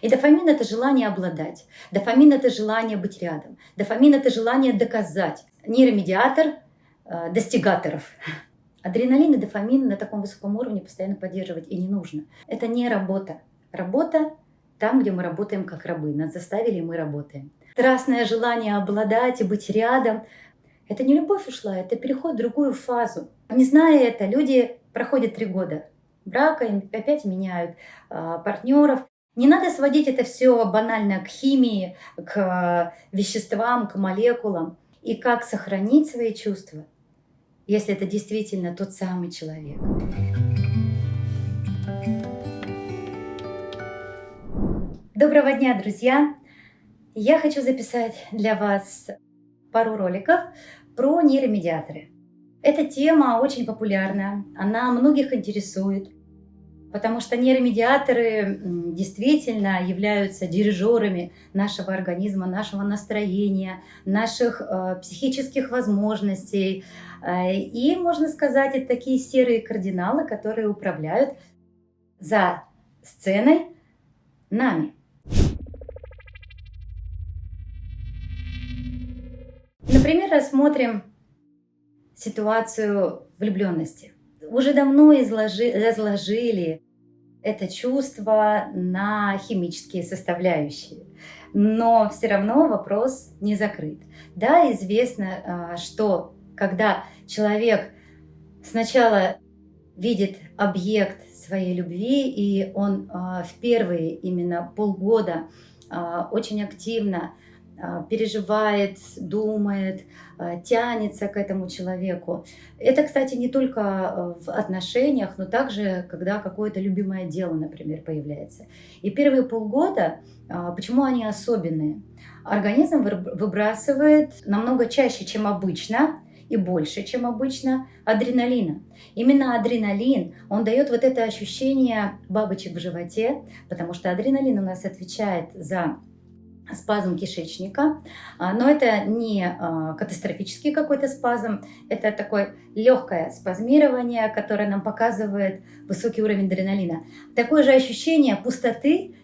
И дофамин — это желание обладать. Дофамин — это желание быть рядом. Дофамин — это желание доказать. Нейромедиатор достигаторов. Адреналин и дофамин на таком высоком уровне постоянно поддерживать и не нужно. Это не работа. Работа там, где мы работаем как рабы. Нас заставили, и мы работаем. Страстное желание обладать и быть рядом — это не любовь ушла, это переход в другую фазу. Не зная это, люди проходят 3 года брака, опять меняют партнеров. Не надо сводить это все банально к химии, к веществам, к молекулам. И как сохранить свои чувства, если это действительно тот самый человек. Доброго дня, друзья! Я хочу записать для вас пару роликов про нейромедиаторы. Эта тема очень популярна, она многих интересует, потому что нейромедиаторы действительно являются дирижерами нашего организма, нашего настроения, наших психических возможностей. И, можно сказать, это такие серые кардиналы, которые управляют за сценой нами. Например, рассмотрим ситуацию влюбленности. Уже давно разложили это чувство на химические составляющие, но все равно вопрос не закрыт. Да, известно, что когда человек сначала видит объект своей любви, и он в первые именно полгода очень активно переживает, думает, тянется к этому человеку. Это, кстати, не только в отношениях, но также, когда какое-то любимое дело, например, появляется. И первые полгода, почему они особенные? Организм выбрасывает намного чаще, чем обычно, и больше, чем обычно, адреналина. Именно адреналин, он дает вот это ощущение бабочек в животе, потому что адреналин у нас отвечает за спазм кишечника, но это не катастрофический какой-то спазм, это такое легкое спазмирование, которое нам показывает высокий уровень адреналина. Такое же ощущение пустоты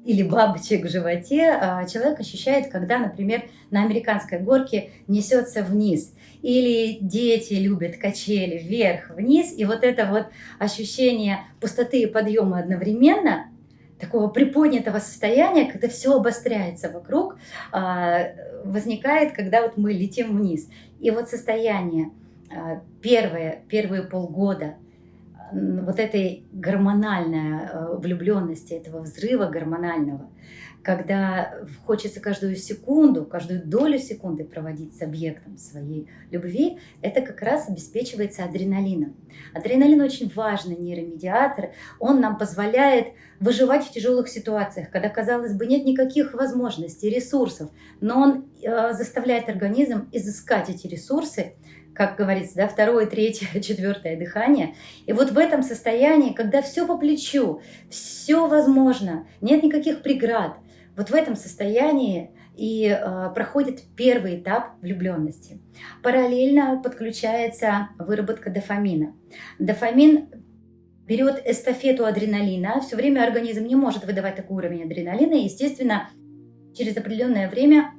или бабочек в животе человек ощущает, когда, например, на американской горке несется вниз. Или дети любят качели вверх-вниз, и вот это вот ощущение пустоты и подъема одновременно, такого приподнятого состояния, когда все обостряется вокруг, возникает, когда вот мы летим вниз. И вот состояние первые полгода вот этой гормональной влюбленности, этого взрыва гормонального, когда хочется каждую секунду, каждую долю секунды проводить с объектом своей любви, это как раз обеспечивается адреналином. Адреналин очень важный нейромедиатор, он нам позволяет выживать в тяжелых ситуациях, когда, казалось бы, нет никаких возможностей, ресурсов, но он заставляет организм изыскать эти ресурсы, как говорится, да, 2-е, 3-е, 4-е дыхание. И вот в этом состоянии, когда все по плечу, все возможно, нет никаких преград, вот в этом состоянии и проходит первый этап влюбленности. Параллельно подключается выработка дофамина. Дофамин берет эстафету адреналина, все время организм не может выдавать такой уровень адреналина, и, естественно, через определенное время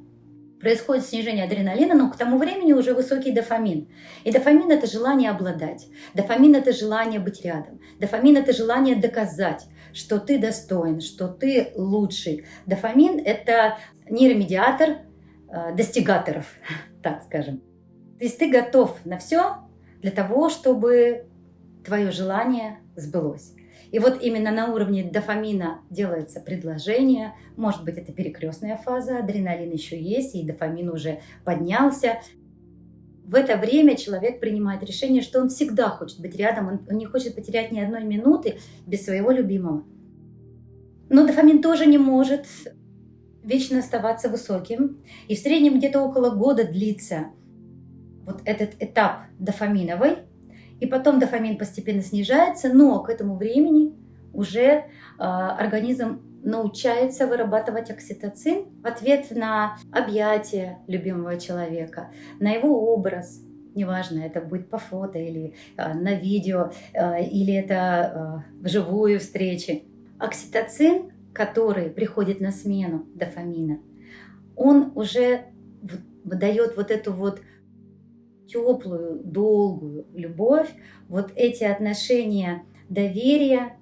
происходит снижение адреналина, но к тому времени уже высокий дофамин. И дофамин — это желание обладать. Дофамин — это желание быть рядом. Дофамин — это желание доказать, что ты достоин, что ты лучший. Дофамин — это нейромедиатор достигаторов, так скажем. То есть ты готов на все для того, чтобы твое желание сбылось. И вот именно на уровне дофамина делается предложение. Может быть, это перекрестная фаза, адреналин еще есть, и дофамин уже поднялся. В это время человек принимает решение, что он всегда хочет быть рядом, он не хочет потерять ни одной минуты без своего любимого. Но дофамин тоже не может вечно оставаться высоким. И в среднем где-то около года длится вот этот этап дофаминовый. И потом дофамин постепенно снижается, но к этому времени уже организм научается вырабатывать окситоцин в ответ на объятие любимого человека, на его образ. Неважно, это будет по фото или на видео, или это вживую встречи. Окситоцин, который приходит на смену дофамина, он уже выдает вот эту вот теплую, долгую любовь, вот эти отношения доверия,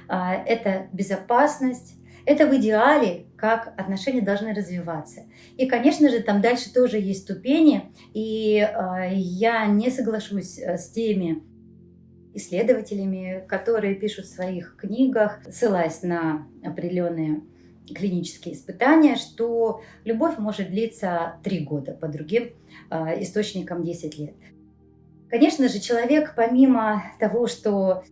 это безопасность, это в идеале, как отношения должны развиваться. И, конечно же, там дальше тоже есть ступени, и я не соглашусь с теми исследователями, которые пишут в своих книгах, ссылаясь на определенные клинические испытания, что любовь может длиться 3 года, по другим источникам 10 лет. Конечно же, человек, помимо того, что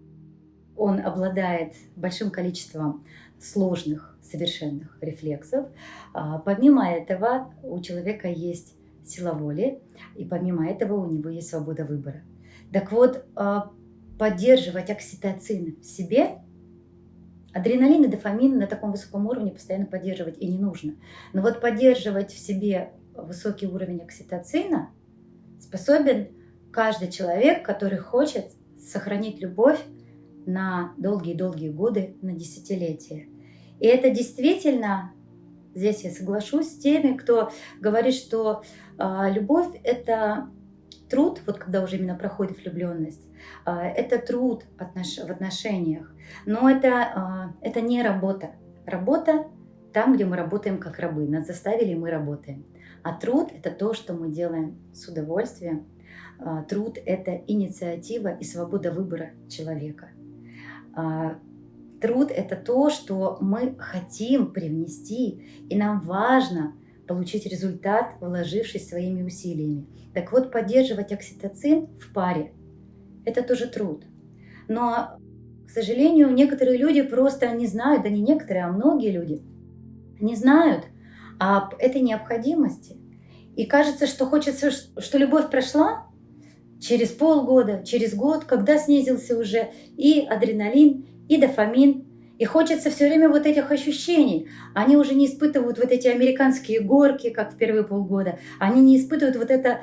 он обладает большим количеством сложных, совершенных рефлексов, помимо этого у человека есть сила воли, и помимо этого у него есть свобода выбора. Так вот, поддерживать окситоцин в себе, адреналин и дофамин на таком высоком уровне постоянно поддерживать и не нужно. Но вот поддерживать в себе высокий уровень окситоцина способен каждый человек, который хочет сохранить любовь на долгие-долгие годы, на десятилетия. И это действительно, здесь я соглашусь с теми, кто говорит, что любовь — это труд, вот когда уже именно проходит влюбленность, это труд в отношениях, но это не работа. Работа там, где мы работаем как рабы, нас заставили, и мы работаем. А труд — это то, что мы делаем с удовольствием. Труд — это инициатива и свобода выбора человека. Труд — это то, что мы хотим привнести, и нам важно получить результат, вложившись своими усилиями. Так вот, поддерживать окситоцин в паре — это тоже труд. Но, к сожалению, некоторые люди просто не знают, да не некоторые, а многие люди не знают об этой необходимости. И кажется, что хочется, что любовь прошла через полгода, через год, когда снизился уже и адреналин, и дофамин, и хочется все время вот этих ощущений. Они уже не испытывают вот эти американские горки, как в первые полгода. Они не испытывают вот это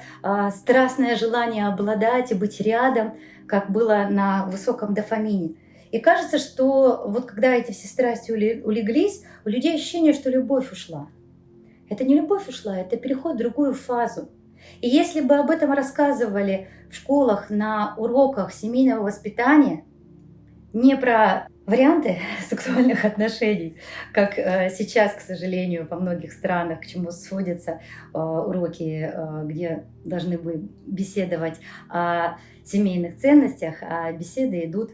страстное желание обладать и быть рядом, как было на высоком дофамине. И кажется, что вот когда эти все страсти улеглись, у людей ощущение, что любовь ушла. Это не любовь ушла, это переход в другую фазу. И если бы об этом рассказывали в школах, на уроках семейного воспитания, не про варианты сексуальных отношений, как сейчас, к сожалению, во многих странах, к чему сводятся уроки, где должны бы беседовать о семейных ценностях, а беседы идут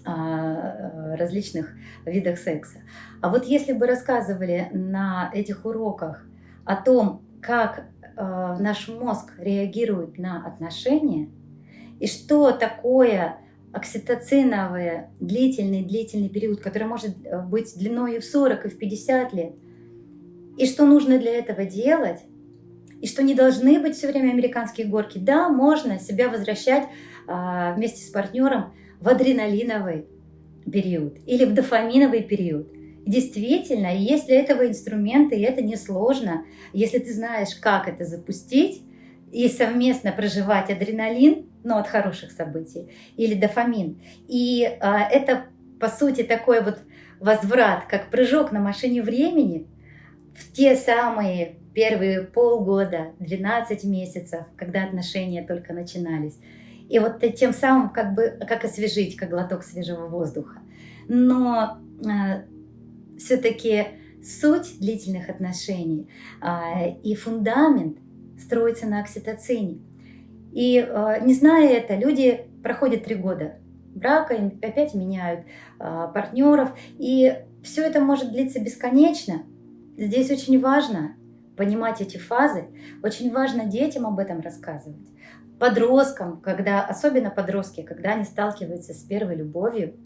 о различных видах секса. А вот если бы рассказывали на этих уроках о том, как наш мозг реагирует на отношения, и что такое окситоциновый длительный период, который может быть длиной и в 40, и в 50 лет, и что нужно для этого делать, и что не должны быть все время американские горки. Да, можно себя возвращать вместе с партнером в адреналиновый период или в дофаминовый период. Действительно, есть для этого инструменты, и это несложно. Если ты знаешь, как это запустить, и совместно проживать адреналин, но от хороших событий, или дофамин. И это, по сути, такой вот возврат, как прыжок на машине времени в те самые первые полгода, 12 месяцев, когда отношения только начинались. И вот тем самым как освежить, как глоток свежего воздуха. Но все-таки суть длительных отношений и фундамент строится на окситоцине. И не зная это, люди проходят 3 года брака, и опять меняют партнеров, и все это может длиться бесконечно. Здесь очень важно понимать эти фазы, очень важно детям об этом рассказывать. Подросткам, особенно подростки, когда они сталкиваются с первой любовью,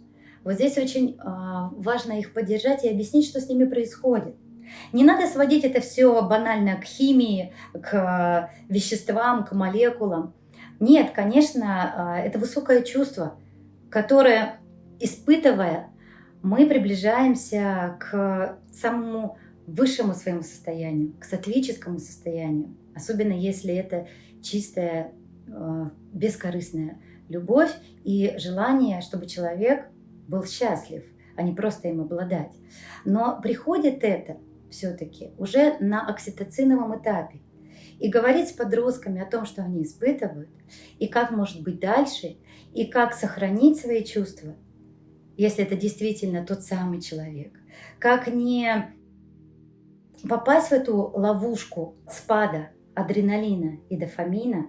вот здесь очень важно их поддержать и объяснить, что с ними происходит. Не надо сводить это все банально к химии, к веществам, к молекулам. Нет, конечно, это высокое чувство, которое, испытывая, мы приближаемся к самому высшему своему состоянию, к сатвическому состоянию. Особенно если это чистая, бескорыстная любовь и желание, чтобы человек был счастлив а не просто им обладать. Но приходит это все-таки уже на окситоциновом этапе. И говорить с подростками о том, что они испытывают, и как может быть дальше, и как сохранить свои чувства, если это действительно тот самый человек. Как не попасть в эту ловушку спада адреналина и дофамина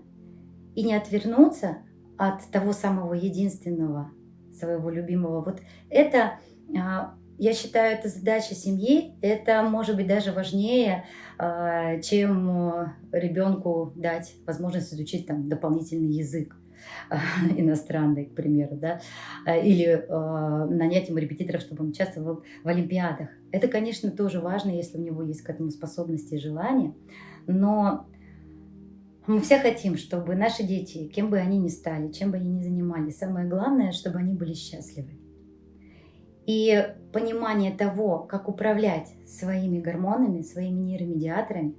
и не отвернуться от того самого единственного, своего любимого. Вот это, я считаю, это задача семьи, это может быть даже важнее, чем ребенку дать возможность изучить там дополнительный язык иностранный, к примеру, да, или нанять ему репетиторов, чтобы он участвовал в олимпиадах. Это, конечно, тоже важно, если у него есть к этому способности и желание, но мы все хотим, чтобы наши дети, кем бы они ни стали, чем бы они ни занимались, самое главное, чтобы они были счастливы. И понимание того, как управлять своими гормонами, своими нейромедиаторами,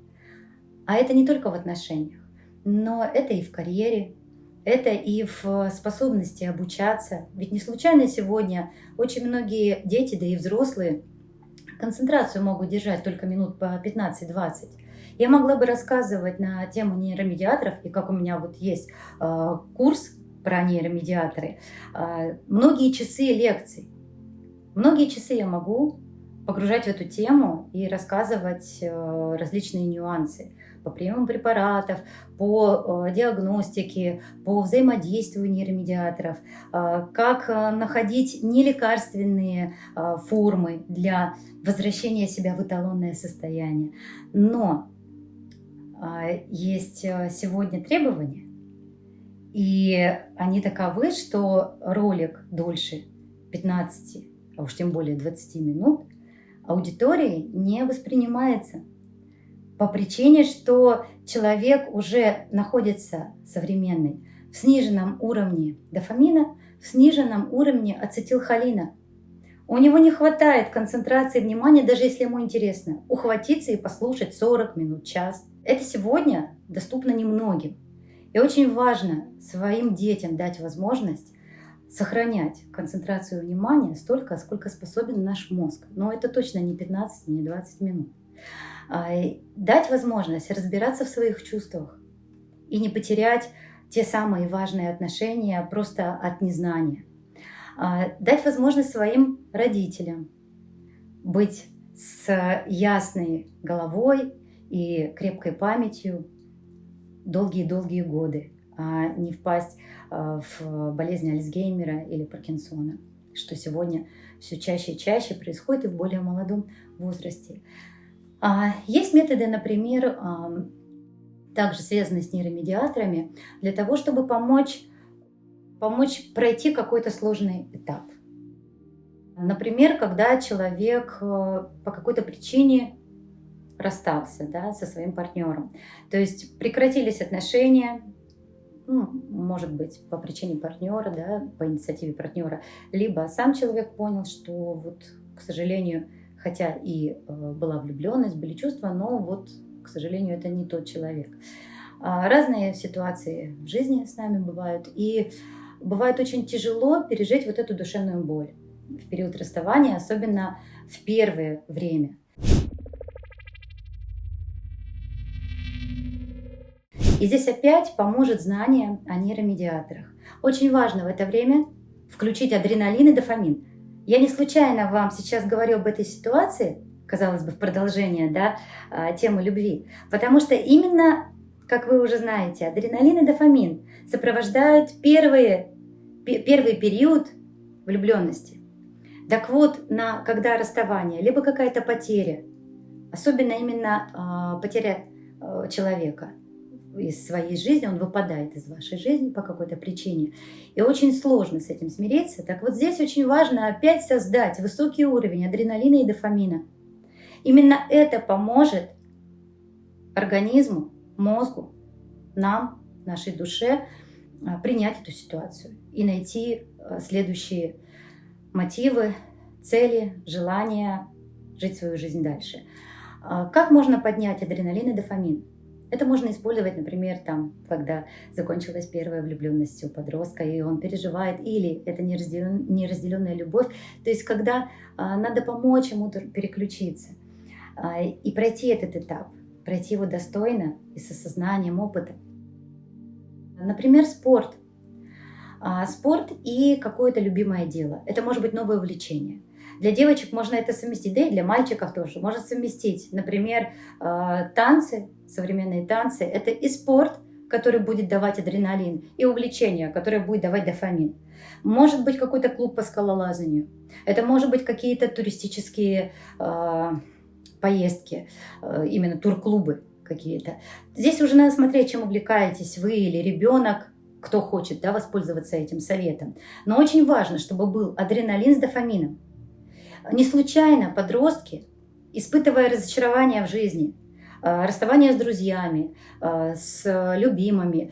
а это не только в отношениях, но это и в карьере, это и в способности обучаться. Ведь не случайно сегодня очень многие дети, да и взрослые, концентрацию могут держать только минут по 15-20. Я могла бы рассказывать на тему нейромедиаторов, и как у меня вот есть курс про нейромедиаторы, многие часы лекций. Многие часы я могу погружать в эту тему и рассказывать различные нюансы по приему препаратов, по диагностике, по взаимодействию нейромедиаторов, как находить нелекарственные формы для возвращения себя в эталонное состояние. Но есть сегодня требования, и они таковы, что ролик дольше 15, а уж тем более 20 минут, аудиторией не воспринимается. По причине, что человек уже находится современный в сниженном уровне дофамина, в сниженном уровне ацетилхолина. У него не хватает концентрации внимания, даже если ему интересно, ухватиться и послушать 40 минут, час. Это сегодня доступно немногим. И очень важно своим детям дать возможность сохранять концентрацию внимания столько, сколько способен наш мозг. Но это точно не 15, не 20 минут. Дать возможность разбираться в своих чувствах и не потерять те самые важные отношения просто от незнания. Дать возможность своим родителям быть с ясной головой и крепкой памятью долгие-долгие годы, а не впасть в болезнь Альцгеймера или Паркинсона, что сегодня все чаще и чаще происходит и в более молодом возрасте. Есть методы, например, также связанные с нейромедиаторами, для того, чтобы помочь пройти какой-то сложный этап. Например, когда человек по какой-то причине расстался, да, со своим партнером. То есть прекратились отношения, может быть, по причине партнера, да, по инициативе партнера, либо сам человек понял, что вот, к сожалению, хотя и была влюбленность, были чувства, но вот, к сожалению, это не тот человек. Разные ситуации в жизни с нами бывают, и бывает очень тяжело пережить вот эту душевную боль в период расставания, особенно в первое время. И здесь опять поможет знание о нейромедиаторах. Очень важно в это время включить адреналин и дофамин. Я не случайно вам сейчас говорю об этой ситуации, казалось бы, в продолжение, да, темы любви, потому что именно, как вы уже знаете, адреналин и дофамин сопровождают первый период влюбленности. Так вот, когда расставание, либо какая-то потеря, особенно именно потеря человека из своей жизни, он выпадает из вашей жизни по какой-то причине, и очень сложно с этим смириться. Так вот здесь очень важно опять создать высокий уровень адреналина и дофамина. Именно это поможет организму, мозгу, нам, нашей душе принять эту ситуацию и найти следующие мотивы, цели, желания жить свою жизнь дальше. Как можно поднять адреналин и дофамин? Это можно использовать, например, там, когда закончилась первая влюбленность у подростка, и он переживает, или это неразделенная любовь, то есть когда надо помочь ему переключиться и пройти этот этап, пройти его достойно и с осознанием опыта. Например, спорт. Спорт и какое-то любимое дело. Это может быть новое увлечение. Для девочек можно это совместить, да и для мальчиков тоже. Можно совместить, например, танцы, современные танцы. Это и спорт, который будет давать адреналин, и увлечение, которое будет давать дофамин. Может быть какой-то клуб по скалолазанию. Это может быть какие-то туристические поездки, именно турклубы какие-то. Здесь уже надо смотреть, чем увлекаетесь вы или ребенок, кто хочет, да, воспользоваться этим советом. Но очень важно, чтобы был адреналин с дофамином. Не случайно подростки, испытывая разочарование в жизни, расставание с друзьями, с любимыми,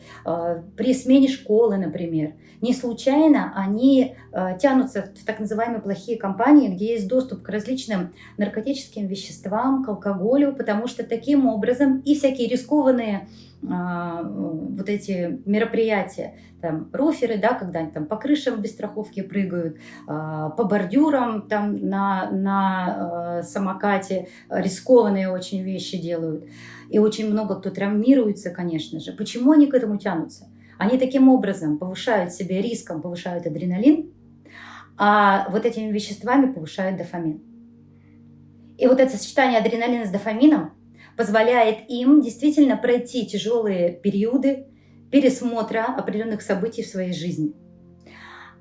при смене школы, например, не случайно они тянутся в так называемые плохие компании, где есть доступ к различным наркотическим веществам, к алкоголю, потому что таким образом и всякие рискованные вот эти мероприятия, там, руферы, да, когда они там по крышам без страховки прыгают, по бордюрам там на самокате, рискованные очень вещи делают. И очень много кто травмируется, конечно же. Почему они к этому тянутся? Они таким образом повышают себе риском, повышают адреналин, а вот этими веществами повышают дофамин. И вот это сочетание адреналина с дофамином позволяет им действительно пройти тяжелые периоды пересмотра определенных событий в своей жизни.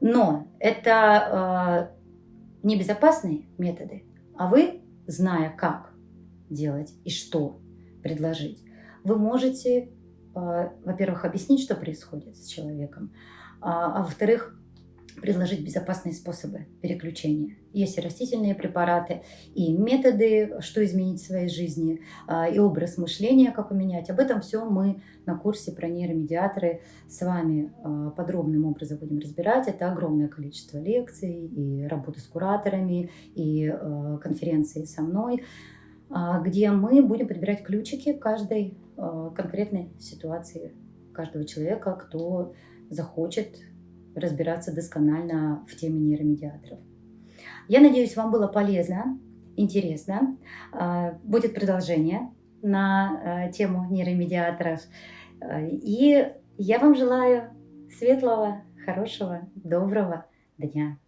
Но это небезопасные методы, а вы, зная, как делать и что предложить, вы можете, во-первых, объяснить, что происходит с человеком, а во-вторых, предложить безопасные способы переключения. Есть и растительные препараты, и методы, что изменить в своей жизни, и образ мышления, как поменять. Об этом все мы на курсе про нейромедиаторы с вами подробным образом будем разбирать. Это огромное количество лекций, и работы с кураторами, и конференции со мной, где мы будем подбирать ключики каждой конкретной ситуации каждого человека, кто захочет разбираться досконально в теме нейромедиаторов. Я надеюсь, вам было полезно, интересно. Будет продолжение на тему нейромедиаторов. И я вам желаю светлого, хорошего, доброго дня.